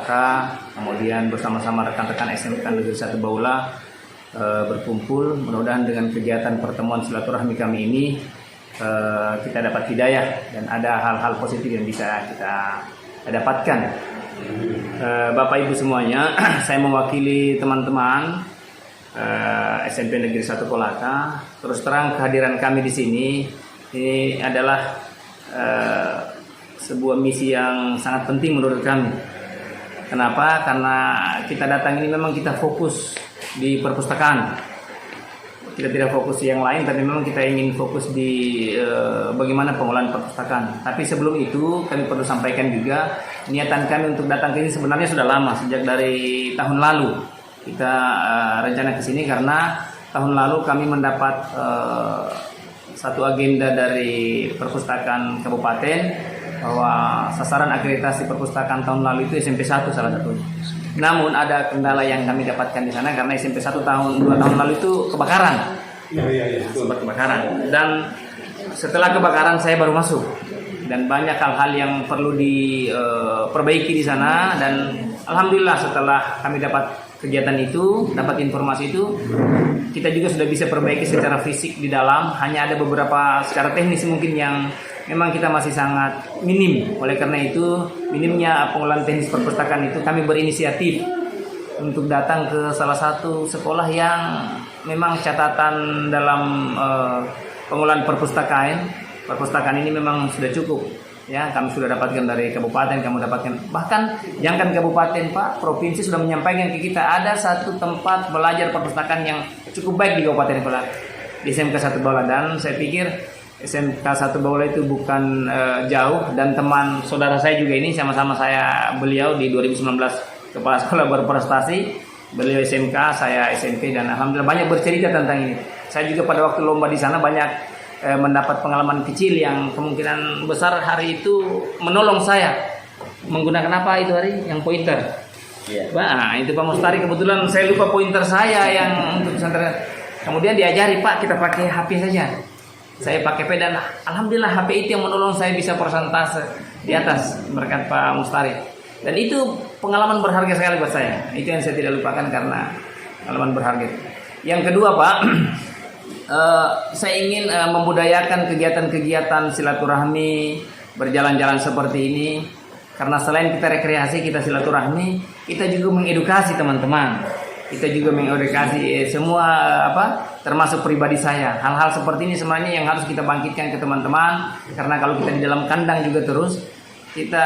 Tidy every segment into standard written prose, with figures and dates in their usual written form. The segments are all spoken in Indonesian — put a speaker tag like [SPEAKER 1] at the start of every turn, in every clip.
[SPEAKER 1] Kolaka, kemudian bersama-sama rekan-rekan SMK Negeri 1 Baula berkumpul. Mudah-mudahan dengan kegiatan pertemuan silaturahmi kami ini kita dapat hidayah dan ada hal-hal positif yang bisa kita dapatkan. Bapak Ibu semuanya, saya mewakili teman-teman SMP Negeri 1 Kolaka. Terus terang kehadiran kami di sini ini adalah sebuah misi yang sangat penting menurut kami. Kenapa? Karena kita datang ini memang kita fokus di perpustakaan. Kita tidak fokus yang lain, tapi memang kita ingin fokus di bagaimana pengelolaan perpustakaan. Tapi sebelum itu kami perlu sampaikan juga niatan kami untuk datang ke sini sebenarnya sudah lama, sejak dari tahun lalu. Kita rencana ke sini karena tahun lalu kami mendapat satu agenda dari perpustakaan kabupaten bahwa sasaran akreditasi perpustakaan tahun lalu itu SMP 1 salah satunya. Namun ada kendala yang kami dapatkan di sana karena SMP 1 2 tahun lalu itu kebakaran. Sempat kebakaran. Dan setelah kebakaran saya baru masuk. Dan banyak hal-hal yang perlu diperbaiki di sana, dan alhamdulillah setelah kami dapat kegiatan itu, dapat informasi itu, kita juga sudah bisa perbaiki secara fisik di dalam. Hanya ada beberapa secara teknis mungkin yang memang kita masih sangat minim. Oleh karena itu, minimnya pengelolaan teknis perpustakaan itu kami berinisiatif untuk datang ke salah satu sekolah yang memang catatan dalam pengelolaan perpustakaan ini memang sudah cukup. Ya, kami sudah dapatkan dari kabupaten, kamu dapatkan, bahkan jangan kabupaten Pak, provinsi sudah menyampaikan ke kita ada satu tempat belajar perpustakaan yang cukup baik di Kabupaten Kolaka, di SMK 1 Baula. Dan saya pikir SMK 1 Baula itu bukan jauh, dan teman saudara saya juga ini sama-sama beliau di 2019 kepala sekolah berprestasi. Beliau SMK, saya SMP, dan alhamdulillah banyak bercerita tentang ini. Saya juga pada waktu lomba di sana banyak mendapat pengalaman kecil yang kemungkinan besar hari itu menolong saya menggunakan apa itu hari yang pointer. Nah, itu Pak Mustari, kebetulan saya lupa pointer saya yang untuk pesantren. Kemudian diajari, Pak, kita pakai HP saja. Saya pakai peda. Alhamdulillah HP itu yang menolong saya bisa persentase di atas berkat Pak Mustari. Dan itu pengalaman berharga sekali buat saya. Itu yang saya tidak lupakan karena pengalaman berharga. Yang kedua, Pak, saya ingin membudayakan kegiatan-kegiatan silaturahmi, berjalan-jalan seperti ini. Karena selain kita rekreasi, kita silaturahmi, kita juga mengedukasi teman-teman. Kita juga mengedukasi semua termasuk pribadi saya. Hal-hal seperti ini sebenarnya yang harus kita bangkitkan ke teman-teman. Karena kalau kita di dalam kandang juga terus kita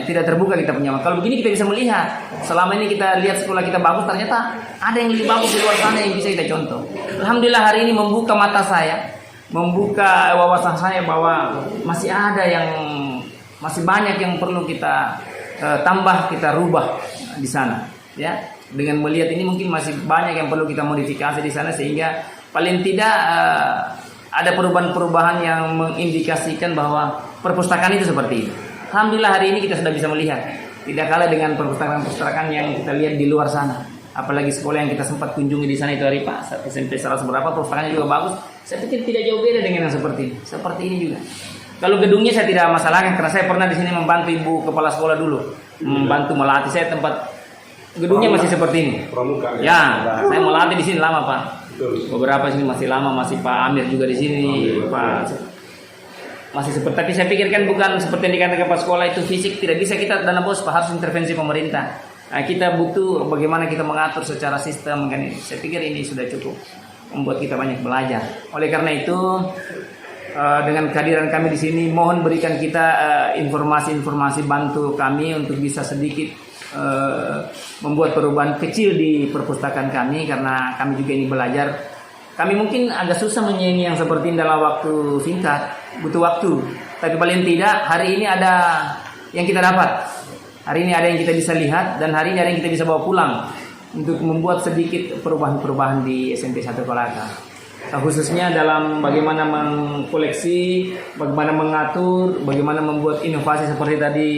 [SPEAKER 1] tidak terbuka kita punya. Kalau begini kita bisa melihat. Selama ini kita lihat sekolah kita bagus, ternyata ada yang lebih bagus di luar sana yang bisa kita contoh. Alhamdulillah hari ini membuka mata saya, membuka wawasan saya bahwa masih ada yang masih banyak yang perlu kita tambah, kita rubah di sana. Ya, dengan melihat ini mungkin masih banyak yang perlu kita modifikasi di sana sehingga paling tidak ada perubahan-perubahan yang mengindikasikan bahwa perpustakaan itu seperti ini. Alhamdulillah hari ini kita sudah bisa melihat. Tidak kalah dengan perpustakaan-perpustakaan yang kita lihat di luar sana. Apalagi sekolah yang kita sempat kunjungi di sana itu hari Pak, SMP 100 berapa, perpustakaannya juga bagus. Saya pikir tidak jauh beda dengan yang seperti ini. Seperti ini juga. Kalau gedungnya saya tidak masalahkan karena saya pernah di sini membantu ibu kepala sekolah dulu, membantu melatih. Saya tempat gedungnya masih seperti ini. Ya, saya melatih di sini lama Pak. Beberapa sini masih lama, masih Pak Amir juga di sini, Pak. Masih seperti, tapi saya pikirkan bukan seperti yang dikatakan Pak sekolah itu fisik, tidak bisa kita dana bos, Pak, harus intervensi pemerintah. Nah, kita butuh bagaimana kita mengatur secara sistem kan ini. Saya pikir ini sudah cukup membuat kita banyak belajar. Oleh karena itu dengan kehadiran kami di sini mohon berikan kita informasi-informasi, bantu kami untuk bisa sedikit membuat perubahan kecil di perpustakaan kami karena kami juga ini belajar. Kami mungkin agak susah menyanyi yang seperti ini dalam waktu singkat, butuh waktu. Tapi paling tidak hari ini ada yang kita dapat. Hari ini ada yang kita bisa lihat dan hari ini ada yang kita bisa bawa pulang untuk membuat sedikit perubahan-perubahan di SMP 1 Kolaka. Khususnya dalam bagaimana mengkoleksi, bagaimana mengatur, bagaimana membuat inovasi seperti tadi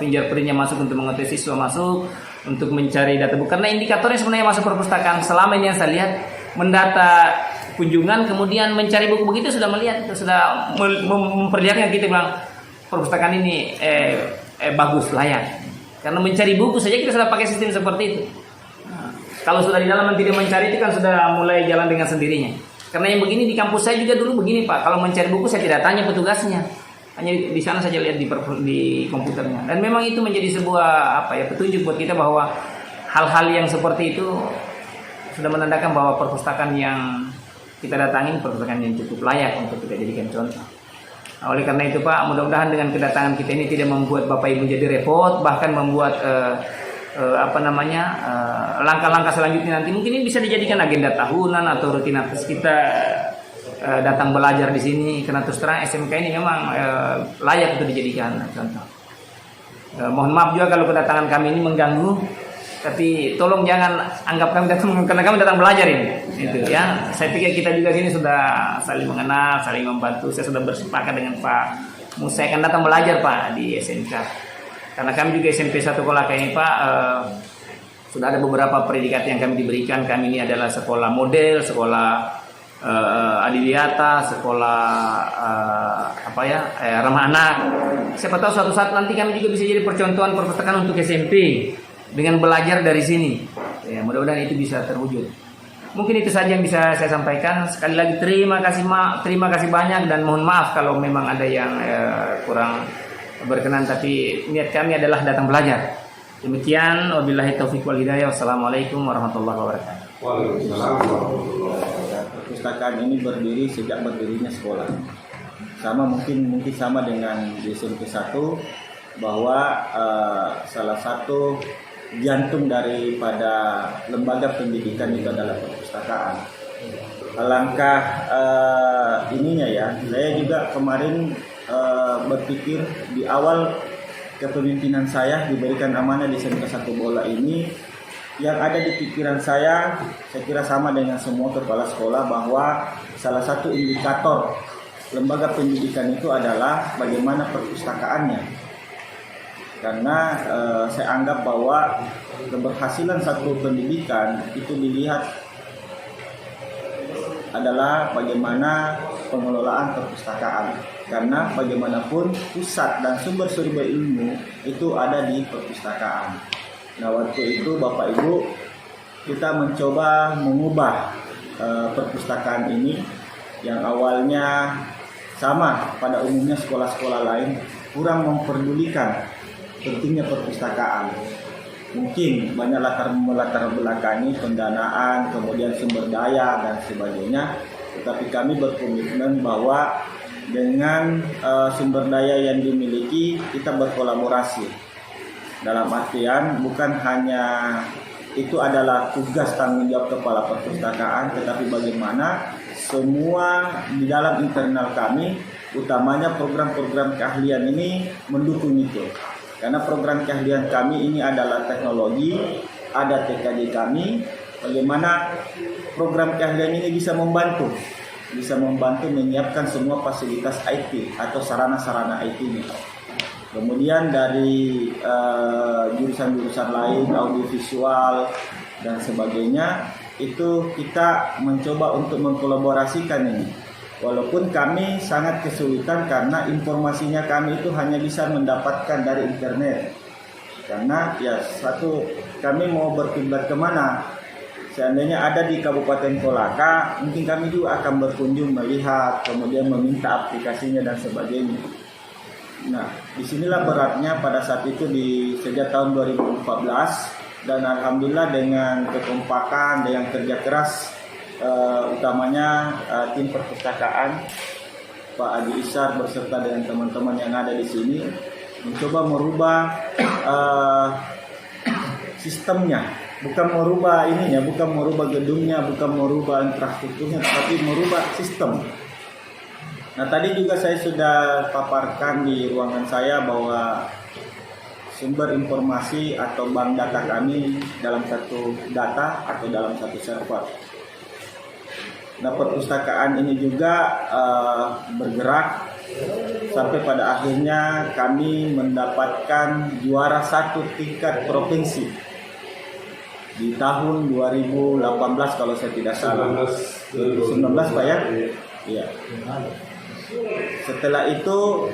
[SPEAKER 1] fingerprintnya masuk untuk mengetahui siswa masuk, untuk mencari data buku. Karena indikatornya sebenarnya masuk perpustakaan selama ini yang saya lihat mendata kunjungan, kemudian mencari buku begitu sudah melihat, sudah memperlihatkan kita bilang perpustakaan ini bagus, layak. Karena mencari buku saja kita sudah pakai sistem seperti itu. Nah, kalau sudah di dalam tidak mencari itu kan sudah mulai jalan dengan sendirinya. Karena yang begini di kampus saya juga dulu begini Pak. Kalau mencari buku saya tidak tanya petugasnya, hanya di sana saja lihat di komputernya. Dan memang itu menjadi sebuah petunjuk buat kita bahwa hal-hal yang seperti itu sudah menandakan bahwa perpustakaan yang kita datangin perpustakaan yang cukup layak untuk kita jadikan contoh. Nah, oleh karena itu Pak, mudah-mudahan dengan kedatangan kita ini tidak membuat Bapak Ibu jadi repot, bahkan membuat langkah-langkah selanjutnya nanti mungkin ini bisa dijadikan agenda tahunan atau rutinitas kita datang belajar di sini, karena terus terang SMK ini memang layak untuk dijadikan contoh. Mohon maaf juga kalau kedatangan kami ini mengganggu, tapi tolong jangan anggap kami datang karena kami datang belajar ini. Itu ya. Saya pikir kita juga sini sudah saling mengenal, saling membantu. Saya sudah bersepakat dengan Pak Musa akan datang belajar Pak di SMK. Karena kami juga SMP 1 Kolaka ini Pak sudah ada beberapa predikat yang kami diberikan. Kami ini adalah sekolah model, sekolah adiwiyata, sekolah ramah anak. Siapa tahu suatu saat nanti kami juga bisa jadi percontohan perpustakaan untuk SMP dengan belajar dari sini. Ya, mudah-mudahan itu bisa terwujud. Mungkin itu saja yang bisa saya sampaikan. Sekali lagi terima kasih banyak dan mohon maaf kalau memang ada yang kurang berkenan, tapi niat kami adalah datang belajar. Demikian, wabillahi taufiq wal hidayah. Wassalamualaikum warahmatullahi wabarakatuh.
[SPEAKER 2] Waalaikumsalam. Perpustakaan ini berdiri sejak berdirinya sekolah. Mungkin sama dengan di SMP 1 bahwa salah satu jantung daripada lembaga pendidikan itu adalah perpustakaan. Alangkah ininya ya, saya juga kemarin berpikir di awal kepemimpinan saya diberikan amanah di SMK 1 Bola ini, yang ada di pikiran saya kira sama dengan semua kepala sekolah, bahwa salah satu indikator lembaga pendidikan itu adalah bagaimana perpustakaannya. Karena saya anggap bahwa keberhasilan satu pendidikan itu dilihat adalah bagaimana pengelolaan perpustakaan. Karena bagaimanapun pusat dan sumber-sumber ilmu itu ada di perpustakaan. Nah, waktu itu Bapak Ibu kita mencoba mengubah perpustakaan ini yang awalnya sama pada umumnya sekolah-sekolah lain, kurang memperdulikan pentingnya perpustakaan. Mungkin banyak latar belakangi pendanaan, kemudian sumber daya dan sebagainya. Tetapi kami berkomitmen bahwa dengan sumber daya yang dimiliki kita berkolaborasi. Dalam artian bukan hanya itu adalah tugas tanggung jawab kepala perpustakaan, tetapi bagaimana semua di dalam internal kami, utamanya program-program keahlian ini mendukung itu. Karena program keahlian kami ini adalah teknologi, ada TKJ kami, bagaimana program keahlian ini bisa membantu menyiapkan semua fasilitas IT atau sarana-sarana IT ini. Kemudian dari jurusan-jurusan lain, audiovisual dan sebagainya, itu kita mencoba untuk mengkolaborasikan ini. Walaupun kami sangat kesulitan karena informasinya kami itu hanya bisa mendapatkan dari internet. Karena ya kami mau berkiblat kemana? Seandainya ada di Kabupaten Kolaka, mungkin kami juga akan berkunjung melihat, kemudian meminta aplikasinya dan sebagainya. Nah, disinilah beratnya pada saat itu sejak tahun 2014, dan alhamdulillah dengan kekompakan, dengan kerja keras, utamanya tim perpustakaan Pak Adi Isar beserta dengan teman-teman yang ada di sini mencoba merubah sistemnya, bukan merubah ininya, bukan merubah gedungnya, bukan merubah infrastrukturnya, tapi merubah sistem. Nah, tadi juga saya sudah paparkan di ruangan saya bahwa sumber informasi atau bank data kami dalam satu data atau dalam satu server. Nah, perpustakaan ini juga bergerak sampai pada akhirnya kami mendapatkan juara 1 tingkat provinsi di tahun 2018 kalau saya tidak salah. 2019 Pak ya? Iya. Setelah itu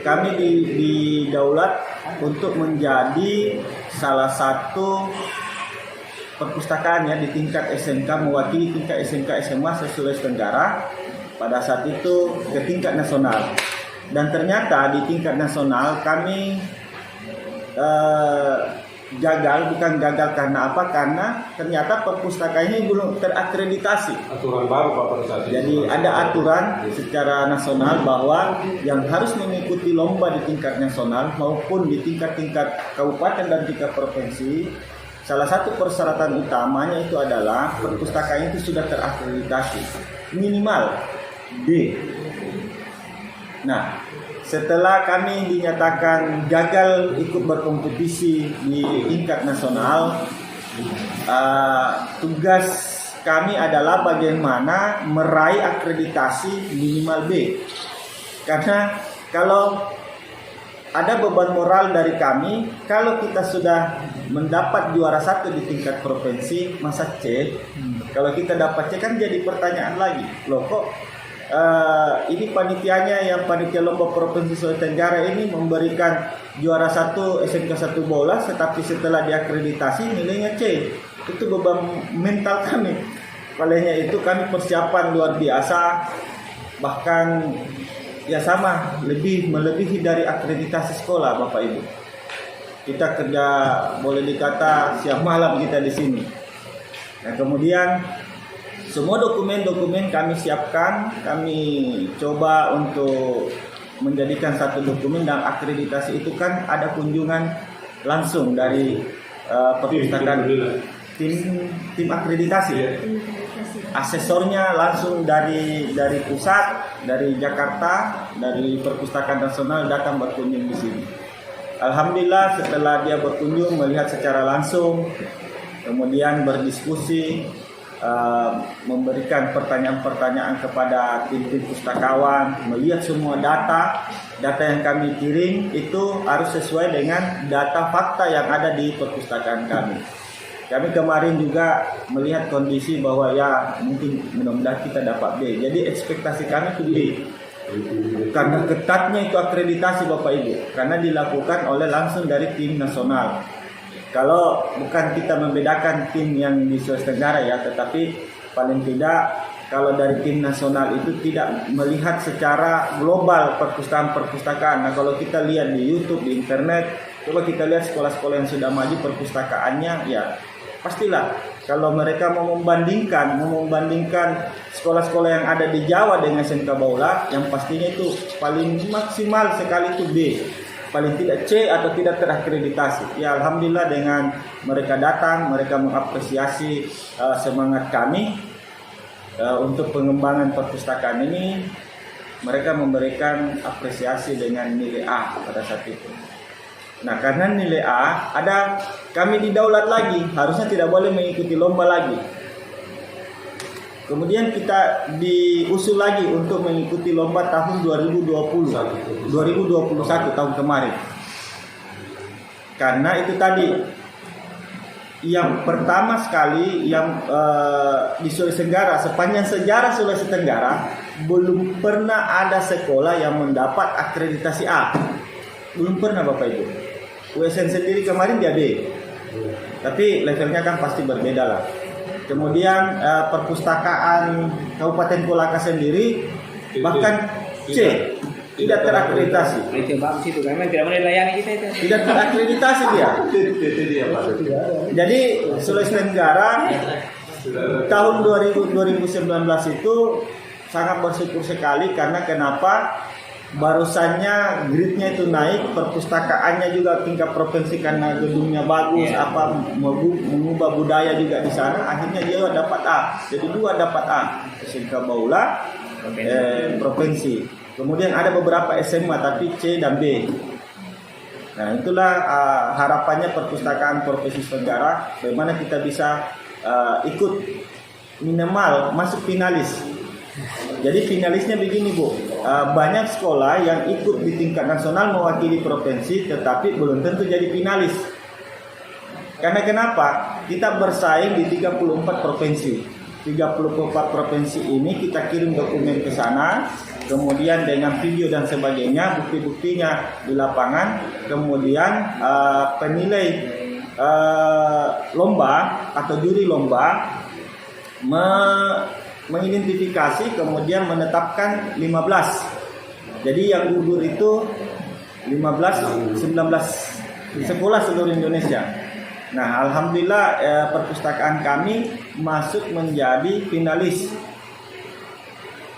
[SPEAKER 2] kami didaulat untuk menjadi salah satu perpustakaan ya di tingkat SMK, mewakili tingkat SMK SMA se-Sulawesi Tenggara pada saat itu ke tingkat nasional. Dan ternyata di tingkat nasional kami bukan gagal karena apa? Karena ternyata perpustakaan ini belum terakreditasi.
[SPEAKER 3] Aturan baru Pak pada saat itu.
[SPEAKER 2] Jadi ada aturan secara nasional bahwa yang harus mengikuti lomba di tingkat nasional maupun di tingkat-tingkat kabupaten dan tingkat provinsi, salah satu persyaratan utamanya itu adalah perpustakaan itu sudah terakreditasi minimal D. Nah, setelah kami dinyatakan gagal ikut berkompetisi di tingkat nasional, tugas kami adalah bagaimana meraih akreditasi minimal B. Karena kalau ada beban moral dari kami, kalau kita sudah mendapat juara 1 di tingkat provinsi, masa C, kalau kita dapat C kan jadi pertanyaan lagi, loh kok ini panitianya yang panitia lomba provinsi Sulawesi Tenggara ini memberikan juara 1 SMK 1 bola, tetapi setelah diakreditasi nilainya C. Itu beban mental kami. Olehnya itu kami persiapan luar biasa, bahkan ya sama melebihi dari akreditasi sekolah Bapak Ibu. Kita kerja boleh dikata siang malam kita di sini. Nah, kemudian semua dokumen-dokumen kami siapkan, kami coba untuk menjadikan satu dokumen, dan akreditasi itu kan ada kunjungan langsung dari perpustakaan tim akreditasi. Asesornya langsung dari pusat, dari Jakarta, dari Perpustakaan Nasional datang berkunjung di sini. Alhamdulillah setelah dia berkunjung melihat secara langsung, kemudian berdiskusi, memberikan pertanyaan-pertanyaan kepada tim-tim pustakawan, melihat semua data yang kami kirim itu harus sesuai dengan data fakta yang ada di perpustakaan kami. Kami kemarin juga melihat kondisi bahwa ya mungkin mudah-mudahan kita dapat B. Jadi ekspektasi kami itu B. Karena ketatnya itu akreditasi Bapak Ibu, karena dilakukan oleh langsung dari tim nasional. Kalau bukan kita membedakan tim yang di Sulawesi Tenggara ya, tetapi paling tidak kalau dari tim nasional itu tidak melihat secara global perpustakaan. Nah, kalau kita lihat di YouTube, di internet, coba kita lihat sekolah-sekolah yang sudah maju perpustakaannya, ya pastilah kalau mereka mau membandingkan sekolah-sekolah yang ada di Jawa dengan SMK Baula, yang pastinya itu paling maksimal sekali itu B. Paling tidak C atau tidak terakreditasi. Ya alhamdulillah dengan mereka datang, mereka mengapresiasi semangat kami untuk pengembangan perpustakaan ini. Mereka memberikan apresiasi dengan nilai A pada saat itu. Nah, karena nilai A, kami didaulat lagi, harusnya tidak boleh mengikuti lomba lagi. Kemudian kita diusul lagi untuk mengikuti lomba tahun 2021 tahun kemarin. Karena itu tadi yang pertama sekali yang di Sulawesi Tenggara, sepanjang sejarah Sulawesi Tenggara belum pernah ada sekolah yang mendapat akreditasi A. Belum pernah Bapak Ibu. USN sendiri kemarin dia B. Tapi levelnya kan pasti berbeda lah. Kemudian perpustakaan Kabupaten Kolaka sendiri bahkan C, tidak terakreditasi.
[SPEAKER 1] Itu bagus itu, memang tidak boleh layani kita itu.
[SPEAKER 2] Tidak terakreditasi dia. Jadi Sulawesi Tenggara tahun 2019 itu sangat bersyukur sekali karena kenapa? Barusannya grade-nya itu naik, perpustakaannya juga tingkat provinsi karena gedungnya bagus, mengubah budaya juga di sana, akhirnya dia dapat A. Jadi 2 dapat A, SMK Baula provinsi. Kemudian ada beberapa SMA tapi C dan B. Nah itulah harapannya perpustakaan provinsi Tenggara, bagaimana kita bisa ikut minimal masuk finalis. Jadi finalisnya begini Bu, banyak sekolah yang ikut di tingkat nasional mewakili provinsi tetapi belum tentu jadi finalis. Karena kenapa? Kita bersaing di 34 provinsi. 34 provinsi ini kita kirim dokumen ke sana, kemudian dengan video dan sebagainya, bukti-buktinya di lapangan, kemudian penilai lomba atau juri lomba mengidentifikasi kemudian menetapkan 15. Jadi yang gugur itu 19 sekolah seluruh Indonesia. Nah, alhamdulillah perpustakaan kami masuk menjadi finalis.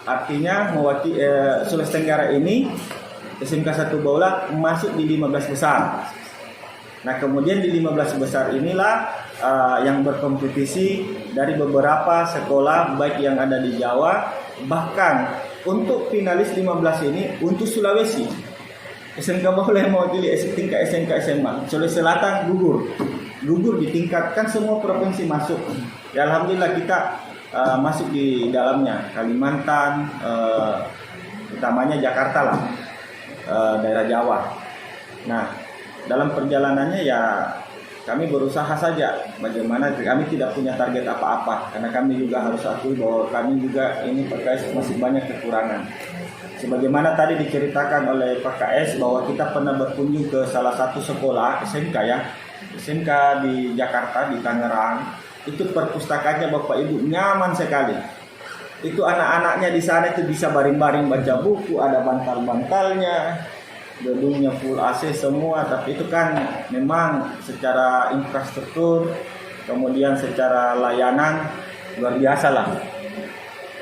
[SPEAKER 2] Artinya mewakili Sulawesi Tenggara ini SMK 1 Baula masuk di 15 besar. Nah, kemudian di 15 besar inilah yang berkompetisi dari beberapa sekolah baik yang ada di Jawa, bahkan untuk finalis 15 ini untuk Sulawesi. SMK Baula yang mewakili tingkat SMK SMA. Sulawesi Selatan gugur ditingkatkan, semua provinsi masuk. Ya, alhamdulillah kita masuk di dalamnya. Kalimantan, utamanya Jakarta lah, daerah Jawa. Nah, dalam perjalanannya ya kami berusaha saja bagaimana, kami tidak punya target apa-apa karena kami juga harus akui bahwa kami juga ini PKS masih banyak kekurangan. Sebagaimana tadi diceritakan oleh Pak KS bahwa kita pernah berkunjung ke salah satu sekolah SMK SMK di Jakarta, di Tangerang. Itu perpustakaannya Bapak Ibu nyaman sekali. Itu anak-anaknya di sana itu bisa baring-baring baca buku, ada bantal-bantalnya, gedungnya full AC semua. Tapi itu kan memang secara infrastruktur, kemudian secara layanan luar biasa lah.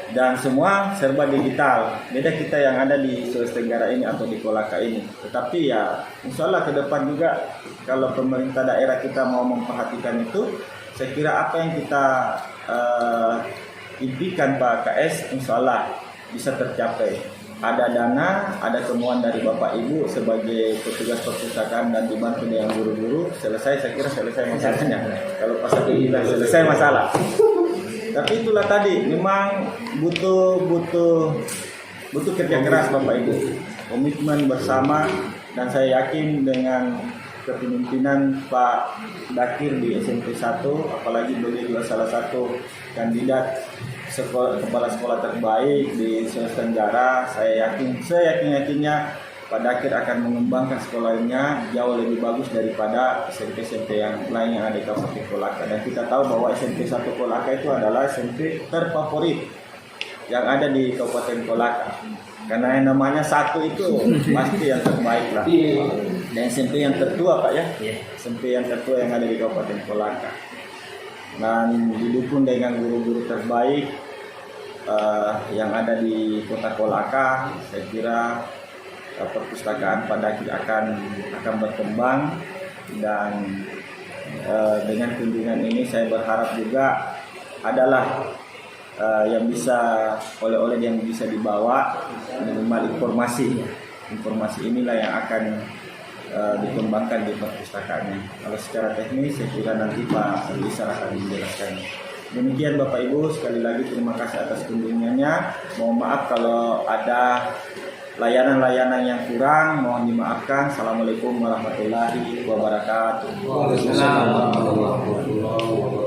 [SPEAKER 2] Dan semua serba digital. Beda kita yang ada di Sulawesi Tenggara ini atau di Kolaka ini. Tetapi ya insya Allah ke depan juga kalau pemerintah daerah kita mau memperhatikan itu, saya kira apa yang kita impikan Pak KS insya Allah bisa tercapai. Ada dana, ada kemauan dari Bapak Ibu sebagai petugas perpustakaan dan dibantu dengan guru-guru, selesai, saya kira selesai masalahnya. Kalau pas kita selesai masalah. Tapi itulah tadi memang butuh kerja keras Bapak Ibu, komitmen bersama, dan saya yakin dengan kepemimpinan Pak Dakir di SMP 1, apalagi beliau juga salah satu kandidat kepala sekolah terbaik di Sulawesi Tenggara, saya yakinnya Pak Dakir akan mengembangkan sekolahnya jauh lebih bagus daripada SMP-SMP yang lain yang ada di Kabupaten Kolaka. Dan kita tahu bahwa SMP 1 Kolaka itu adalah SMP terfavorit yang ada di Kabupaten Kolaka. Karena yang namanya 1 itu pasti yang terbaik lah. Dan SMP yang tertua Pak ya, SMP yang tertua yang ada di Kabupaten Kolaka. Dan didukung dengan guru-guru terbaik yang ada di Kota Kolaka, saya kira perpustakaan Pak Dakir akan berkembang. Dan dengan kunjungan ini saya berharap juga adalah yang bisa oleh-oleh yang bisa dibawa, minimal informasi inilah yang akan dikembangkan di perpustakaannya. Kalau secara teknis saya kira nanti Pak Rizal akan menjelaskan. Demikian Bapak Ibu, sekali lagi terima kasih atas kunjungannya. Mohon maaf kalau ada layanan-layanan yang kurang, mohon dimaafkan. Assalamualaikum warahmatullahi wabarakatuh.
[SPEAKER 1] Waalaikumsalam warahmatullahi wabarakatuh.